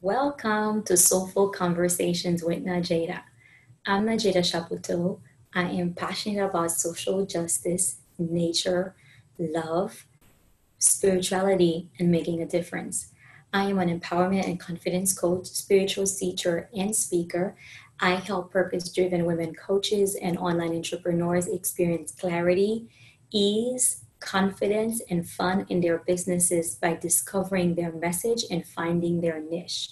Welcome to Soulful Conversations with Nadjejda. I'm Nadjejda Chapoteau. I am passionate about social justice, nature, love, spirituality, and making a difference. I am an empowerment and confidence coach, spiritual teacher, and speaker. I help purpose driven women coaches and online entrepreneurs experience clarity, ease, confidence, and fun in their businesses by discovering their message and finding their niche.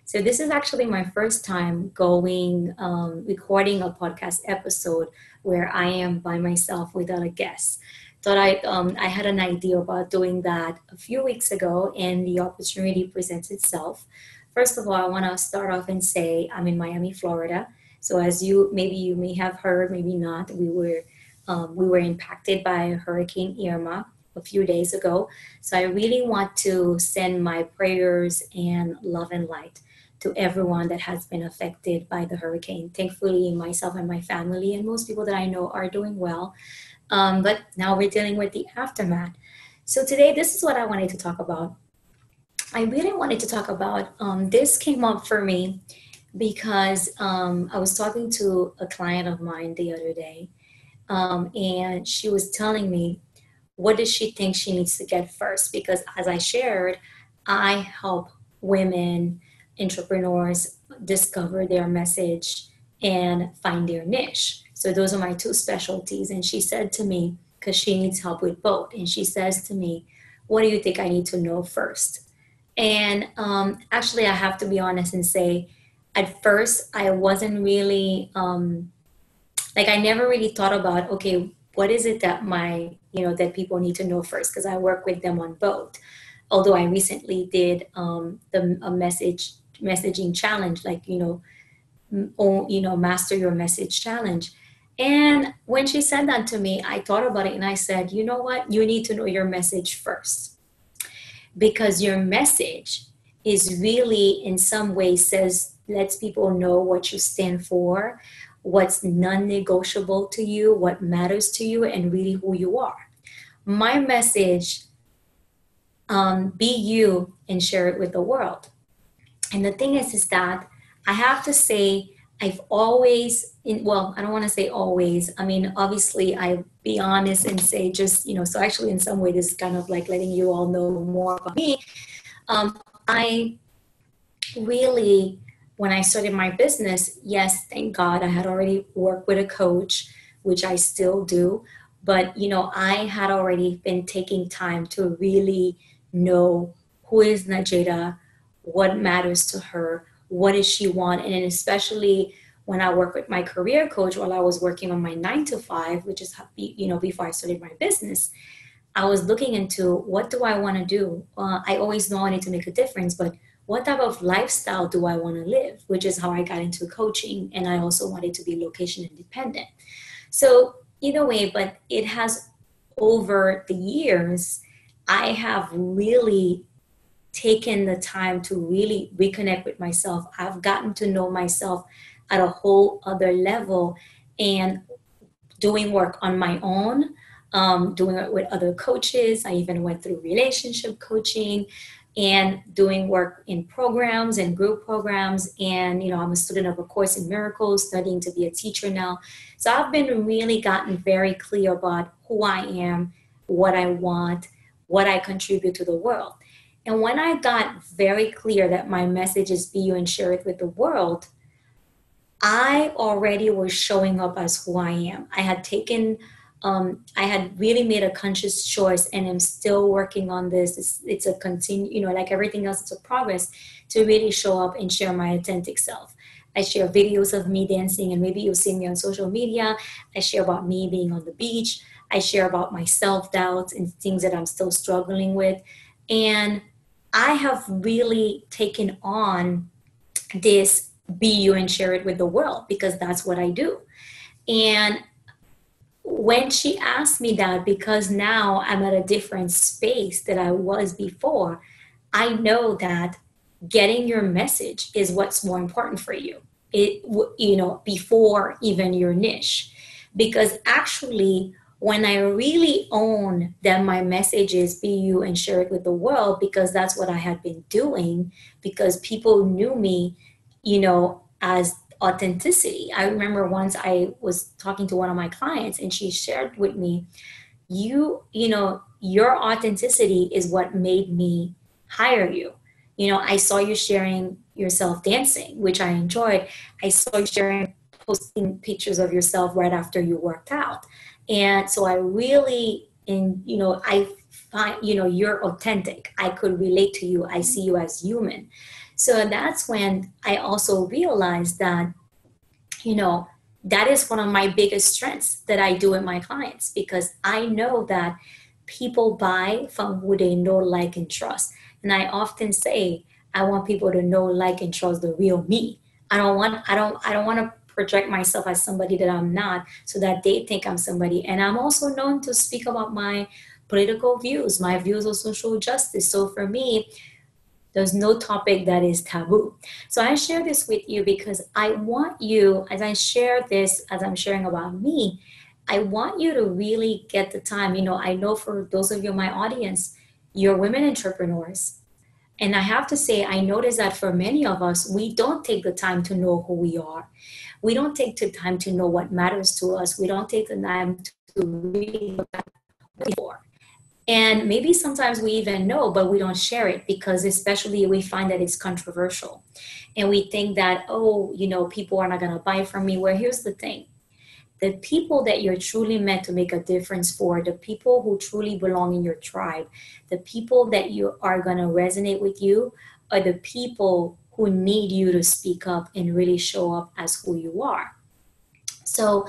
So, this is actually my first time recording a podcast episode where I am by myself without a guest. I had an idea about doing that a few weeks ago, and the opportunity presents itself. First of all, I want to start off and say I'm in Miami, Florida. So as you may have heard, maybe not, we were impacted by Hurricane Irma a few days ago. So I really want to send my prayers and love and light to everyone that has been affected by the hurricane. Thankfully, myself and my family and most people that I know are doing well. But now we're dealing with the aftermath. So today, this is what I wanted to talk about. I really wanted to talk about this came up for me because I was talking to a client of mine the other day, and she was telling me what does she think she needs to get first? Because as I shared, I help women entrepreneurs discover their message and find their niche. So those are my two specialties. And she said to me, because she needs help with both, and she says to me, what do you think I need to know first? And actually, I have to be honest and say, at first, I wasn't really I never really thought about, okay, what is it that that people need to know first? Because I work with them on both. Although I recently did a messaging challenge, master your message challenge. And when she said that to me, I thought about it and I said, you know what? You need to know your message first, because your message is really in some way lets people know what you stand for, what's non-negotiable to you, what matters to you, and really who you are. My message, be you and share it with the world. And the thing is that I have to say, I've always, I don't want to say always. I mean, obviously, I be honest and say so actually, in some way, this is kind of like letting you all know more about me. I really, when I started my business, yes, thank God, I had already worked with a coach, which I still do. But, I had already been taking time to really know who is Nadjejda, what matters to her, what does she want, and then especially when I work with my career coach while I was working on my 9 to 5, which is before I started my business, I was looking into what do I want to do. I always know I need to make a difference, but what type of lifestyle do I want to live? Which is how I got into coaching, and I also wanted to be location independent. So either way, but it has over the years, I have really taken the time to really reconnect with myself. I've gotten to know myself at a whole other level, and doing work on my own, doing it with other coaches. I even went through relationship coaching and doing work in programs and group programs. And, I'm a student of A Course in Miracles, studying to be a teacher now. So I've been really gotten very clear about who I am, what I want, what I contribute to the world. And when I got very clear that my message is be you and share it with the world, I already was showing up as who I am. I had really made a conscious choice, and I'm still working on this. It's a continue, like everything else, it's a progress to really show up and share my authentic self. I share videos of me dancing, and maybe you'll see me on social media. I share about me being on the beach. I share about my self-doubts and things that I'm still struggling with. And I have really taken on this be you and share it with the world, because that's what I do. And when she asked me that, because now I'm at a different space that I was before, I know that getting your message is what's more important for you. Before even your niche, because actually when I really own that my message is be you and share it with the world, because that's what I had been doing, because people knew me, as authenticity. I remember once I was talking to one of my clients and she shared with me, your authenticity is what made me hire you. I saw you sharing yourself dancing, which I enjoyed. I saw you sharing, posting pictures of yourself right after you worked out. And so I really, I find, you're authentic. I could relate to you. I see you as human. So that's when I also realized that, you know, that is one of my biggest strengths that I do with my clients, because I know that people buy from who they know, like, and trust. And I often say, I want people to know, like, and trust the real me. I don't want to project myself as somebody that I'm not, so that they think I'm somebody. And I'm also known to speak about my political views, my views of social justice. So for me, there's no topic that is taboo. So I share this with you because I want you, as I share this, as I'm sharing about me, I want you to really get the time. I know for those of you in my audience, you're women entrepreneurs. And I have to say, I notice that for many of us, we don't take the time to know who we are. We don't take the time to know what matters to us. We don't take the time to really look at what we're for. And maybe sometimes we even know, but we don't share it, because especially we find that it's controversial. And we think that, oh, people are not going to buy from me. Well, here's the thing. The people that you're truly meant to make a difference for, the people who truly belong in your tribe, the people that you are going to resonate with you, are the people who need you to speak up and really show up as who you are. So,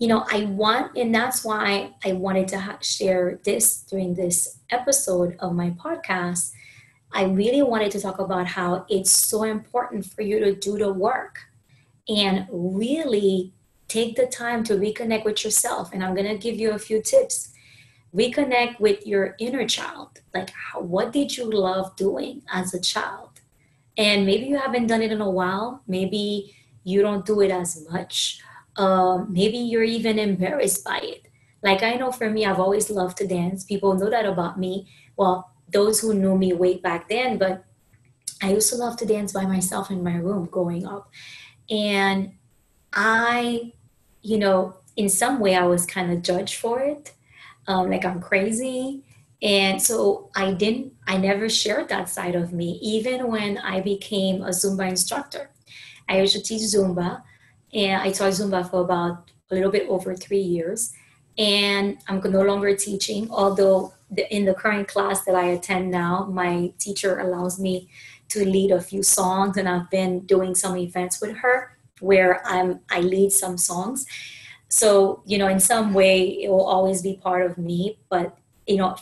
and that's why I wanted to share this during this episode of my podcast. I really wanted to talk about how it's so important for you to do the work and really take the time to reconnect with yourself. And I'm going to give you a few tips. Reconnect with your inner child. Like, what did you love doing as a child? And maybe you haven't done it in a while. Maybe you don't do it as much. Maybe you're even embarrassed by it. Like, I know for me, I've always loved to dance. People know that about me. Well, those who knew me way back then, but I used to love to dance by myself in my room growing up. And I, in some way, I was kind of judged for it. Like, I'm crazy. And so I never shared that side of me, even when I became a Zumba instructor. I used to teach Zumba, and I taught Zumba for about a little bit over 3 years. And I'm no longer teaching, although in the current class that I attend now, my teacher allows me to lead a few songs, and I've been doing some events with her where I lead some songs. So, in some way, it will always be part of me. But,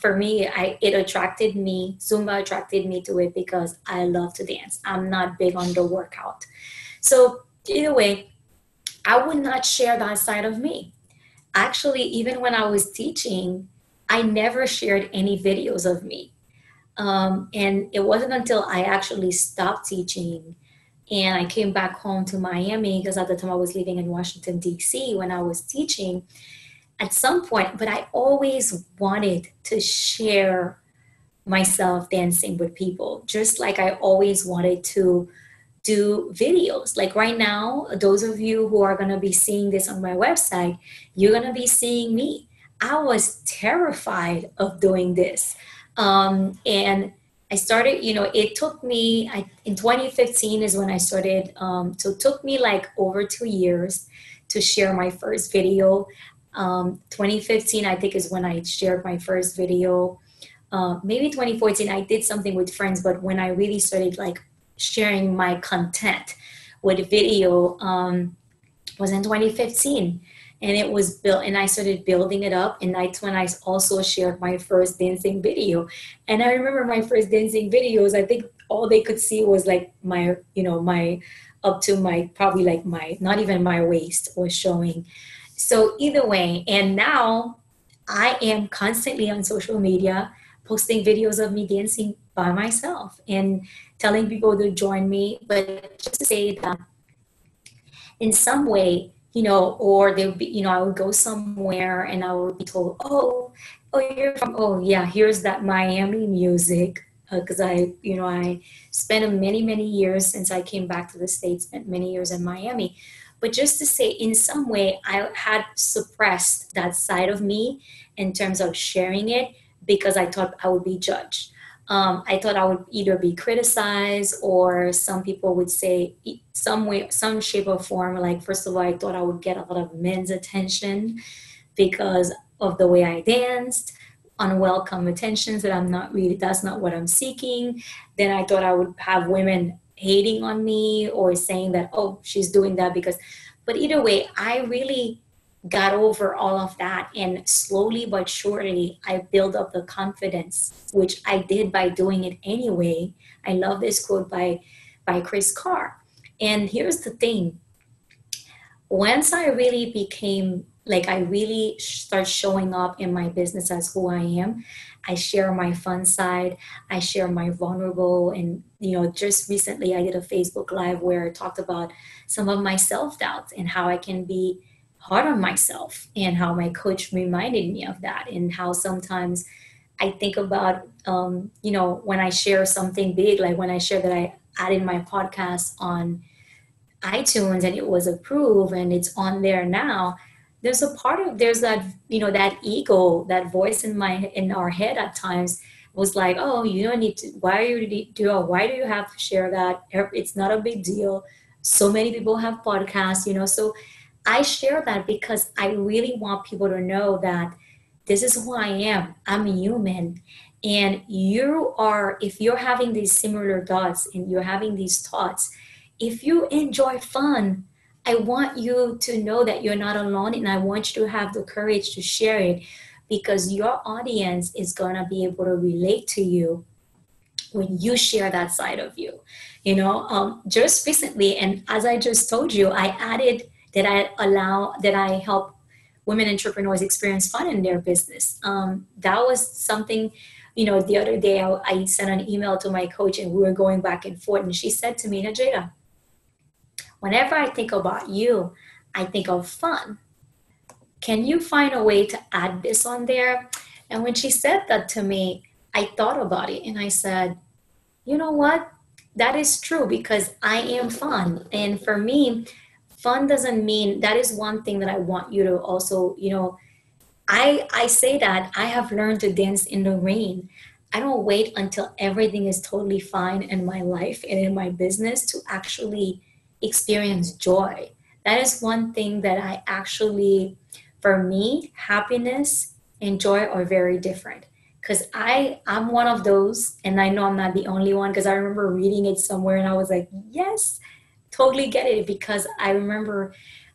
for me, it attracted me, Zumba attracted me to it because I love to dance. I'm not big on the workout. So either way, I would not share that side of me. Actually, even when I was teaching, I never shared any videos of me. And it wasn't until I actually stopped teaching and I came back home to Miami, because at the time I was living in Washington, D.C. when I was teaching at some point, but I always wanted to share myself dancing with people, just like I always wanted to do videos. Like right now, those of you who are going to be seeing this on my website, you're going to be seeing me. I was terrified of doing this. And I started, it took me, in 2015 is when I started. So it took me like over 2 years to share my first video. 2015, I think, is when I shared my first video. Maybe 2014, I did something with friends, but when I really started like sharing my content with video was in 2015. And it was built, and I started building it up. And that's when I also shared my first dancing video. And I remember my first dancing videos, I think all they could see was like my, my, up to my, probably like my, not even my waist was showing. So either way, and now I am constantly on social media posting videos of me dancing by myself and telling people to join me. But just to say that in some way, or they would be, I would go somewhere and I would be told, oh, you're from, oh yeah, here's that Miami music. Because I spent many, many years since I came back to the States, spent many years in Miami. But just to say, in some way, I had suppressed that side of me in terms of sharing it because I thought I would be judged. I thought I would either be criticized or some people would say some way, some shape or form. Like, first of all, I thought I would get a lot of men's attention because of the way I danced, unwelcome attentions that that's not what I'm seeking. Then I thought I would have women hating on me or saying that, oh, she's doing that because, but either way, I really got over all of that. And slowly but surely, I built up the confidence, which I did by doing it anyway. I love this quote by Chris Carr. And here's the thing, once I really became like, I really start showing up in my business as who I am. I share my fun side, I share my vulnerable. And, just recently I did a Facebook Live where I talked about some of my self doubts and how I can be hard on myself, and how my coach reminded me of that, and how sometimes I think about, when I share something big, like when I share that I added my podcast on iTunes and it was approved and it's on there now. There's that, that ego, that voice in our head at times was like, oh, you don't need to, why do you have to share that? It's not a big deal. So many people have podcasts, so I share that because I really want people to know that this is who I am. I'm human. And if you're having these similar thoughts and you're having these thoughts, if you enjoy fun, I want you to know that you're not alone, and I want you to have the courage to share it, because your audience is going to be able to relate to you when you share that side of you. Just recently, and as I just told you, I added that I help women entrepreneurs experience fun in their business. That was something, the other day I sent an email to my coach and we were going back and forth, and she said to me, Nadjejda, whenever I think about you, I think of fun. Can you find a way to add this on there? And when she said that to me, I thought about it and I said, you know what? That is true, because I am fun. And for me, fun doesn't mean, that is one thing that I want you to also, I say that I have learned to dance in the rain. I don't wait until everything is totally fine in my life and in my business to actually experience joy. That is one thing that I actually, for me, happiness and joy are very different. Because I'm one of those, and I know I'm not the only one, because I remember reading it somewhere and I was like, yes, totally get it. Because I remember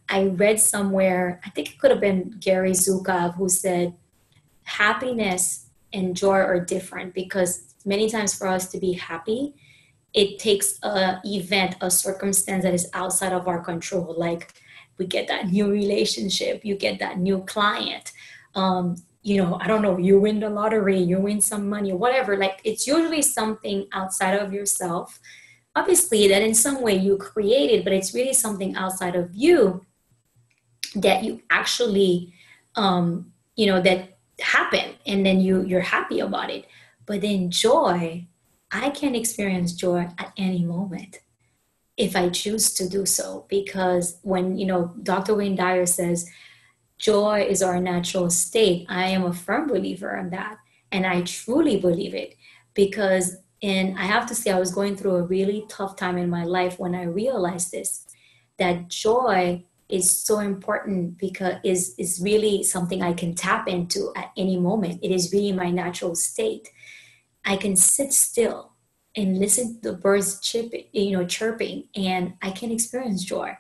I read somewhere, I think it could have been Gary Zukov, who said happiness and joy are different, because many times for us to be happy, it takes a event, a circumstance that is outside of our control. Like, we get that new relationship, you get that new client, I don't know, you win the lottery, you win some money, whatever. Like, it's usually something outside of yourself. Obviously, that in some way you created, but it's really something outside of you that you actually, that happened, and then you're happy about it. But then joy, I can experience joy at any moment if I choose to do so. Because when, Dr. Wayne Dyer says, joy is our natural state, I am a firm believer in that. And I truly believe it, because, and I have to say, I was going through a really tough time in my life when I realized this, that joy is so important, because is really something I can tap into at any moment. It is really my natural state. I can sit still and listen to the birds chirping, and I can experience joy.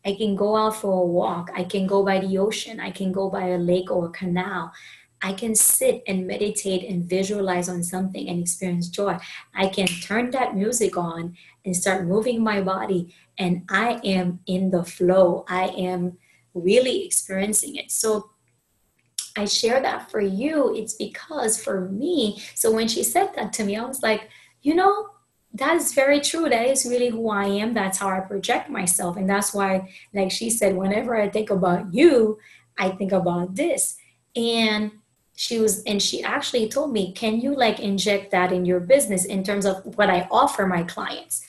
I can go out for a walk. I can go by the ocean. I can go by a lake or a canal. I can sit and meditate and visualize on something and experience joy. I can turn that music on and start moving my body, and I am in the flow. I am really experiencing it. So I share that for you. It's because for me, so when she said that to me, I was like, you know, that is very true. That is really who I am. That's how I project myself. And that's why, like she said, whenever I think about you, I think about this. And she actually told me, can you like inject that in your business in terms of what I offer my clients?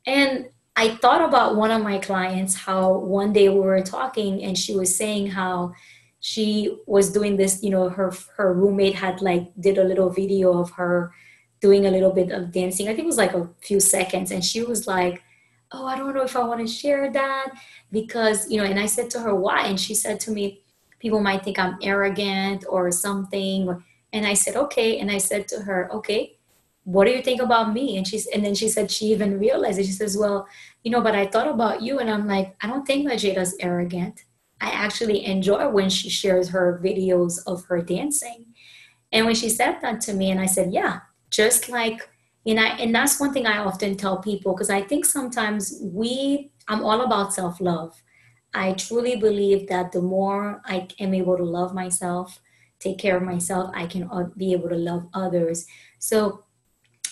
And I thought about one of my clients, how one day we were talking and she was saying how she was doing this, her roommate had like did a little video of her doing a little bit of dancing. I think it was like a few seconds. And she was like, oh, I don't know if I want to share that because, and I said to her, why? And she said to me, people might think I'm arrogant or something. And I said, okay. And I said to her, okay, what do you think about me? And then she said she even realized it. She says, well, but I thought about you. And I'm like, I don't think Nadjejda's arrogant. I actually enjoy when she shares her videos of her dancing. And when she said that to me, and I said, yeah, just like, and that's one thing I often tell people, because I think sometimes I'm all about self-love. I truly believe that the more I am able to love myself, take care of myself, I can be able to love others. So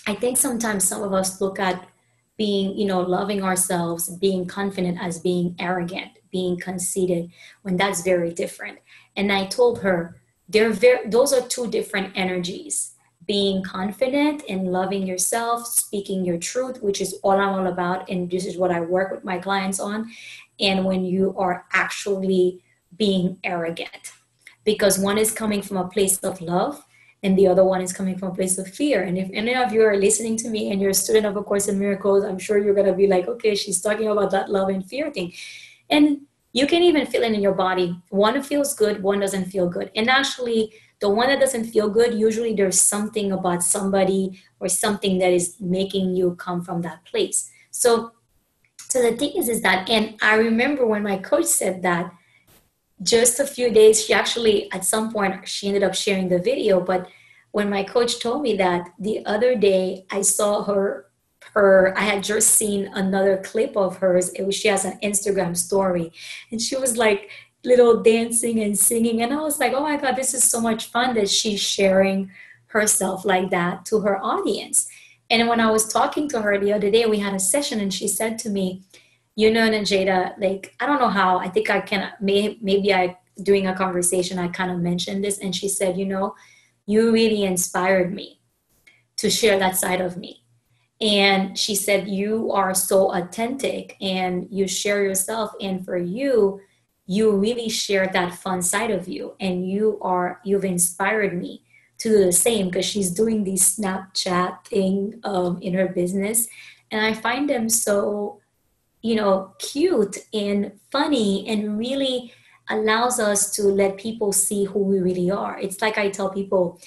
I think sometimes some of us look at being, loving ourselves, being confident as being arrogant, being conceited, when that's very different. And I told her, those are two different energies. Being confident and loving yourself, speaking your truth, which is all I'm all about. And this is what I work with my clients on. And when you are actually being arrogant, because one is coming from a place of love and the other one is coming from a place of fear. And if any of you are listening to me and you're a student of A Course in Miracles, I'm sure you're going to be like, okay, she's talking about that love and fear thing. And you can even feel it in your body. One feels good, one doesn't feel good. And actually, the one that doesn't feel good, usually there's something about somebody or something that is making you come from that place. So the thing is that, and I remember when my coach said that, just a few days, she actually, at some point, she ended up sharing the video. But when my coach told me that the other day, I saw I had just seen another clip of hers. She has an Instagram story and she was like little dancing and singing. And I was like, oh my God, this is so much fun that she's sharing herself like that to her audience. And when I was talking to her the other day, we had a session and she said to me, Nadjejda, like, I don't know how, I think I can, maybe during a conversation, I kind of mentioned this. And she said, you really inspired me to share that side of me. And she said, you are so authentic and you share yourself. And for you really share that fun side of you. And you've inspired me to do the same, because she's doing these Snapchat thing in her business. And I find them so cute and funny, and really allows us to let people see who we really are. It's like I tell people,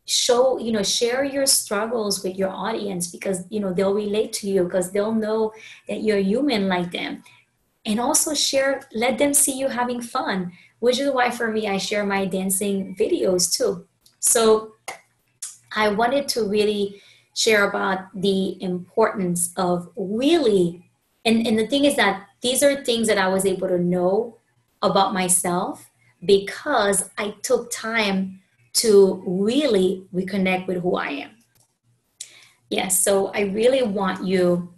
share your struggles with your audience, because, they'll relate to you, because they'll know that you're human like them. And also let them see you having fun, which is why for me, I share my dancing videos too. So I wanted to really share about the importance of really, and the thing is that these are things that I was able to know about myself because I took time to really reconnect with who I am. Yes, so I really want you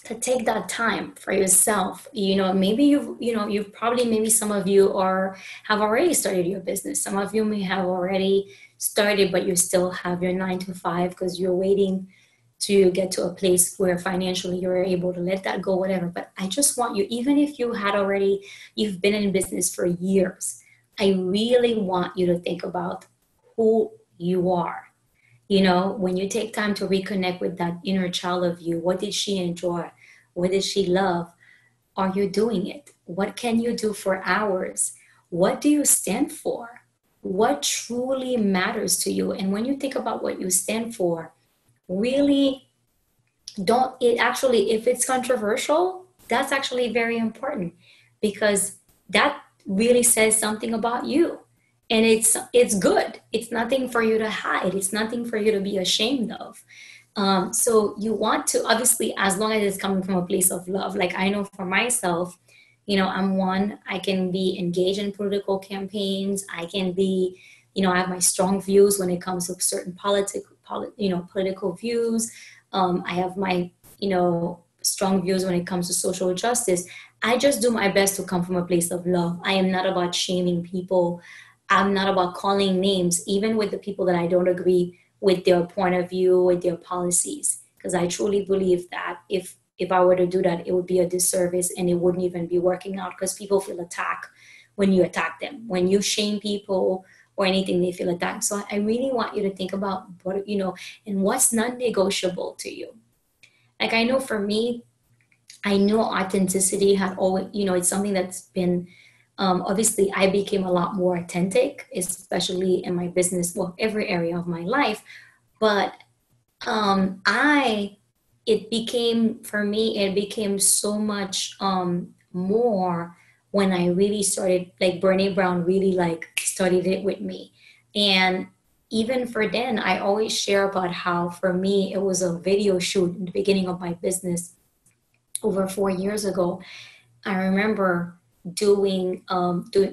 to take that time for yourself. Maybe you've probably, maybe some of you have already started your business. Some of you may have already started, but you still have your 9 to 5 because you're waiting to get to a place where financially you're able to let that go, whatever. But I just want you, even if you've been in business for years, I really want you to think about who you are. When you take time to reconnect with that inner child of you, what did she enjoy? What did she love? Are you doing it? What can you do for hours? What do you stand for? What truly matters to you? And when you think about what you stand for, really if it's controversial, that's actually very important, because that really says something about you. And it's good. It's nothing for you to hide. It's nothing for you to be ashamed of. So you want to, obviously, as long as it's coming from a place of love. Like I know for myself, I can be engaged in political campaigns. I can be, I have my strong views when it comes to certain political views. I have my, strong views when it comes to social justice. I just do my best to come from a place of love. I am not about shaming people. I'm not about calling names, even with the people that I don't agree with their point of view, with their policies. Because I truly believe that if I were to do that, it would be a disservice and it wouldn't even be working out because people feel attacked when you attack them. When you shame people or anything, they feel attacked. So I really want you to think about what, and what's non-negotiable to you. Like I know for me, I know authenticity had always, it's something that's been, obviously I became a lot more authentic, especially in my business, well, every area of my life. But it became, for me, it became so much more when I really started, like Brene Brown really like studied it with me. And even for then, I always share about how for me, it was a video shoot in the beginning of my business over 4 years ago. I remember doing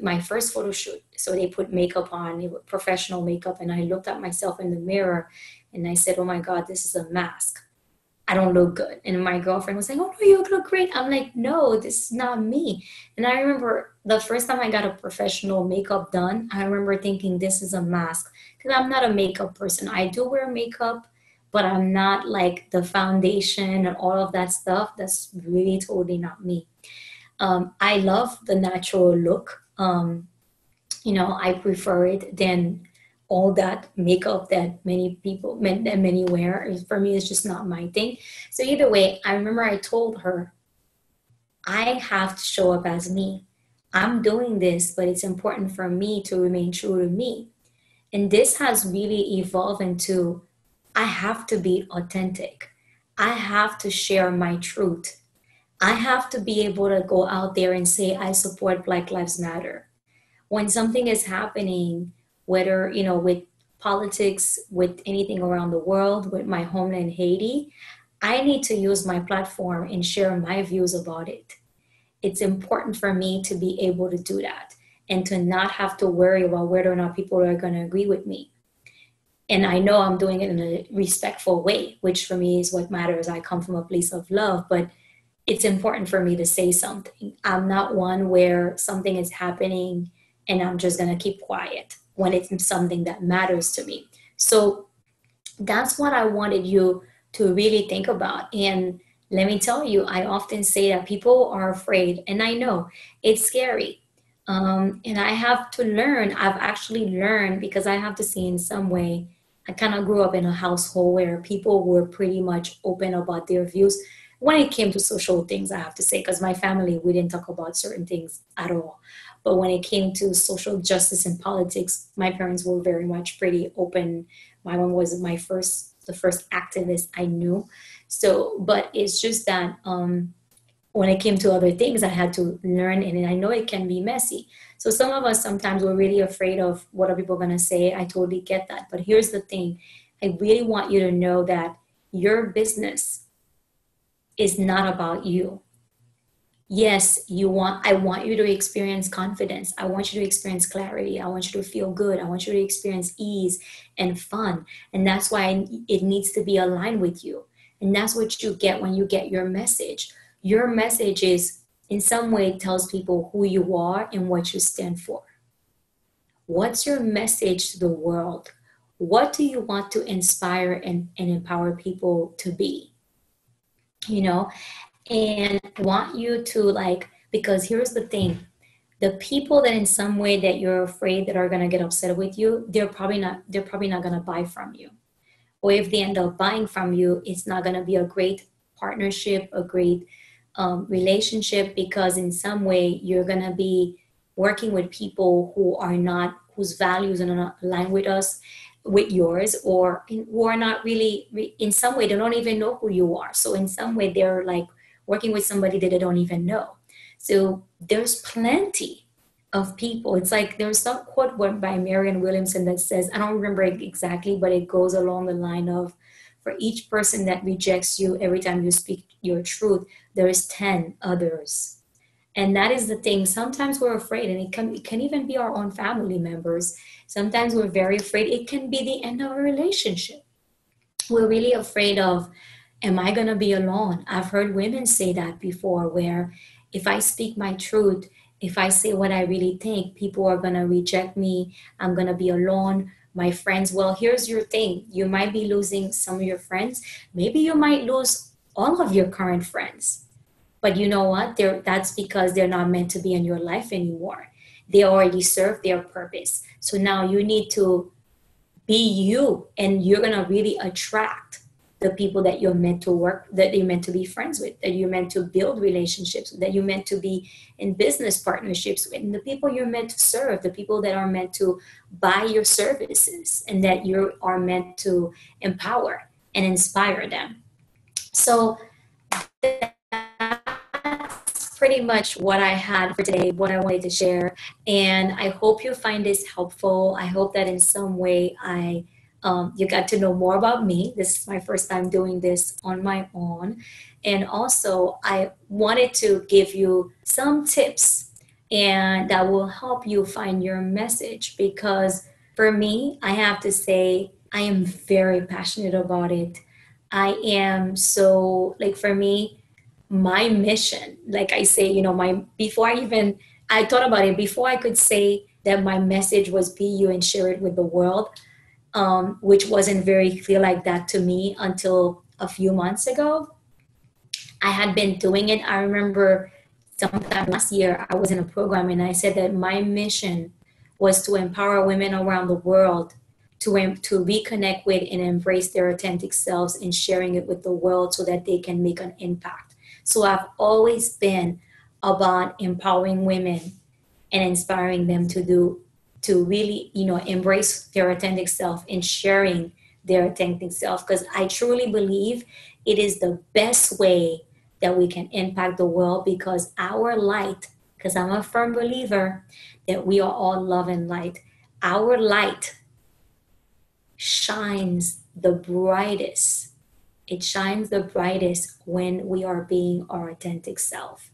my first photo shoot. So they put makeup on, it was professional makeup, and I looked at myself in the mirror and I said, "Oh my God, this is a mask. I don't look good." And my girlfriend was like, "Oh no, you look great." I'm like, "No, this is not me." And I remember the first time I got a professional makeup done, I remember thinking this is a mask because I'm not a makeup person. I do wear makeup, but I'm not like the foundation and all of that stuff. That's really totally not me. I love the natural look. I prefer it than all that makeup that many wear. For me, it's just not my thing. So either way, I remember I told her, I have to show up as me. I'm doing this, but it's important for me to remain true to me. And this has really evolved into I have to be authentic. I have to share my truth. I have to be able to go out there and say, I support Black Lives Matter. When something is happening, whether, with politics, with anything around the world, with my homeland, Haiti, I need to use my platform and share my views about it. It's important for me to be able to do that and to not have to worry about whether or not people are going to agree with me. And I know I'm doing it in a respectful way, which for me is what matters. I come from a place of love, but it's important for me to say something. I'm not one where something is happening and I'm just going to keep quiet when it's something that matters to me. So that's what I wanted you to really think about. And let me tell you, I often say that people are afraid, and I know it's scary. And I have to learn. I've actually learned because I have to say in some way, I kind of grew up in a household where people were pretty much open about their views when it came to social things, I have to say, because my family, we didn't talk about certain things at all. But when it came to social justice and politics, my parents were very much pretty open. My mom was the first activist I knew. So, but it's just that when it came to other things, I had to learn, and I know it can be messy. So some of us sometimes we're really afraid of what are people going to say. I totally get that. But here's the thing. I really want you to know that your business is not about you. Yes, I want you to experience confidence. I want you to experience clarity. I want you to feel good. I want you to experience ease and fun. And that's why it needs to be aligned with you. And that's what you get when you get your message. Your message is in some way tells people who you are and what you stand for. What's your message to the world? What do you want to inspire and empower people to be? And I want you to because here's the thing, the people that in some way that you're afraid that are going to get upset with you, they're probably not going to buy from you. Or if they end up buying from you, it's not going to be a great partnership, a great relationship, because in some way you're going to be working with people whose values are not aligned with us, with yours, or who are not really, in some way, they don't even know who you are. So in some way, they're like working with somebody that they don't even know. So there's plenty of people. It's like there's some quote by Marianne Williamson that says, I don't remember it exactly, but it goes along the line of, for each person that rejects you every time you speak your truth, there is 10 others. And that is the thing. Sometimes we're afraid, and it can even be our own family members. Sometimes we're very afraid. It can be the end of a relationship. We're really afraid of Am I going to be alone? I've heard women say that before, where if I speak my truth, if I say what I really think, people are going to reject me. I'm going to be alone. My friends, well, here's your thing. You might be losing some of your friends. Maybe you might lose all of your current friends. But you know what? That's because they're not meant to be in your life anymore. They already served their purpose. So now you need to be you, and you're going to really attract the people that you're meant to work, that you're meant to be friends with, that you're meant to build relationships with, that you're meant to be in business partnerships with, and the people you're meant to serve, the people that are meant to buy your services, and that you are meant to empower and inspire them. So that's pretty much what I had for today, what I wanted to share. And I hope you find this helpful. I hope that in some way you got to know more about me. This is my first time doing this on my own. And also, I wanted to give you some tips and that will help you find your message, because for me, I have to say, I am very passionate about it. I am so, like, for me, my mission, like I say, my before I thought about it, before I could say that my message was be you and share it with the world, which wasn't very clear like that to me until a few months ago. I had been doing it. I remember sometime last year I was in a program and I said that my mission was to empower women around the world to reconnect with and embrace their authentic selves and sharing it with the world so that they can make an impact. So I've always been about empowering women and inspiring them to really, embrace their authentic self and sharing their authentic self, because I truly believe it is the best way that we can impact the world, because our light, because I'm a firm believer that we are all love and light, our light shines the brightest. It shines the brightest when we are being our authentic self.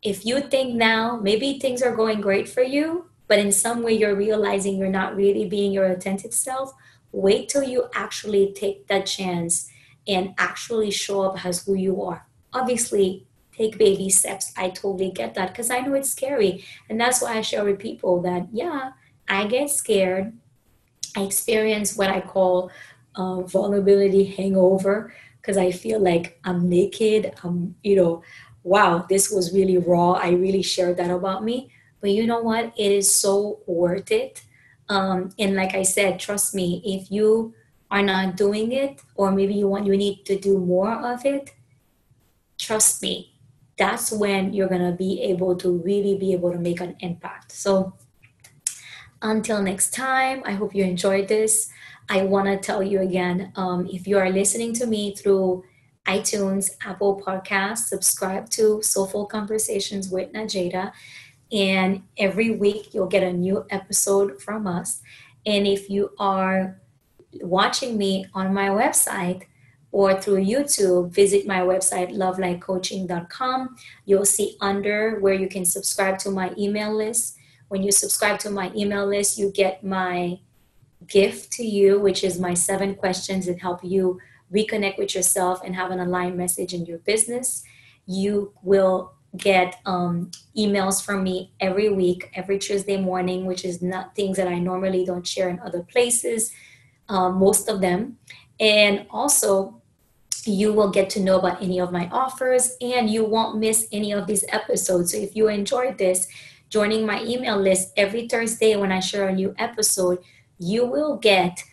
If you think now maybe things are going great for you, but in some way you're realizing you're not really being your authentic self, wait till you actually take that chance and actually show up as who you are. Obviously, take baby steps. I totally get that, because I know it's scary. And that's why I share with people that, yeah, I get scared. I experience what I call vulnerability hangover, because I feel like I'm naked. Wow, this was really raw. I really shared that about me. But you know what? It is so worth it. And like I said, trust me, if you are not doing it, or maybe you need to do more of it, trust me, that's when you're going to be able to really be able to make an impact. So until next time, I hope you enjoyed this. I want to tell you again, if you are listening to me through iTunes, Apple Podcasts, subscribe to Soulful Conversations with Nadjejda. And every week you'll get a new episode from us. And if you are watching me on my website or through YouTube, visit my website, lovelightcoaching.com. You'll see under where you can subscribe to my email list. When you subscribe to my email list, you get my gift to you, which is my 7 questions that help you reconnect with yourself and have an aligned message in your business. You will get emails from me every week, every Tuesday morning, which is not things that I normally don't share in other places, most of them. And also, you will get to know about any of my offers, and you won't miss any of these episodes. So if you enjoyed this, joining my email list every Thursday when I share a new episode, you will get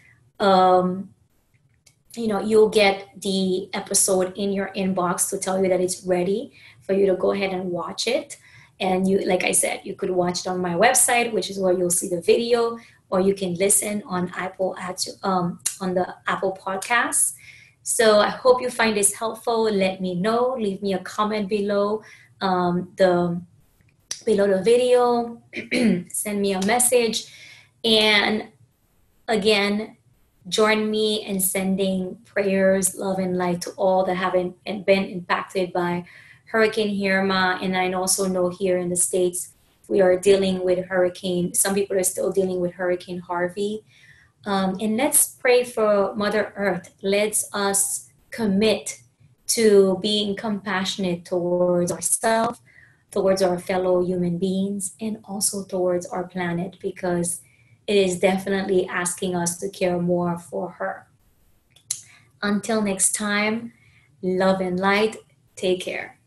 you'll get the episode in your inbox to tell you that it's ready for you to go ahead and watch it. And you, like I said, you could watch it on my website, which is where you'll see the video, or you can listen on on the Apple Podcasts. So I hope you find this helpful. Let me know. Leave me a comment the below the video. Send me a message. And again, join me in sending prayers, love, and light to all that have been impacted by Hurricane Irma. And I also know here in the States, we are dealing with some people are still dealing with Hurricane Harvey. And let's pray for Mother Earth. Let's us commit to being compassionate towards ourselves, towards our fellow human beings, and also towards our planet, because it is definitely asking us to care more for her. Until next time, love and light. Take care.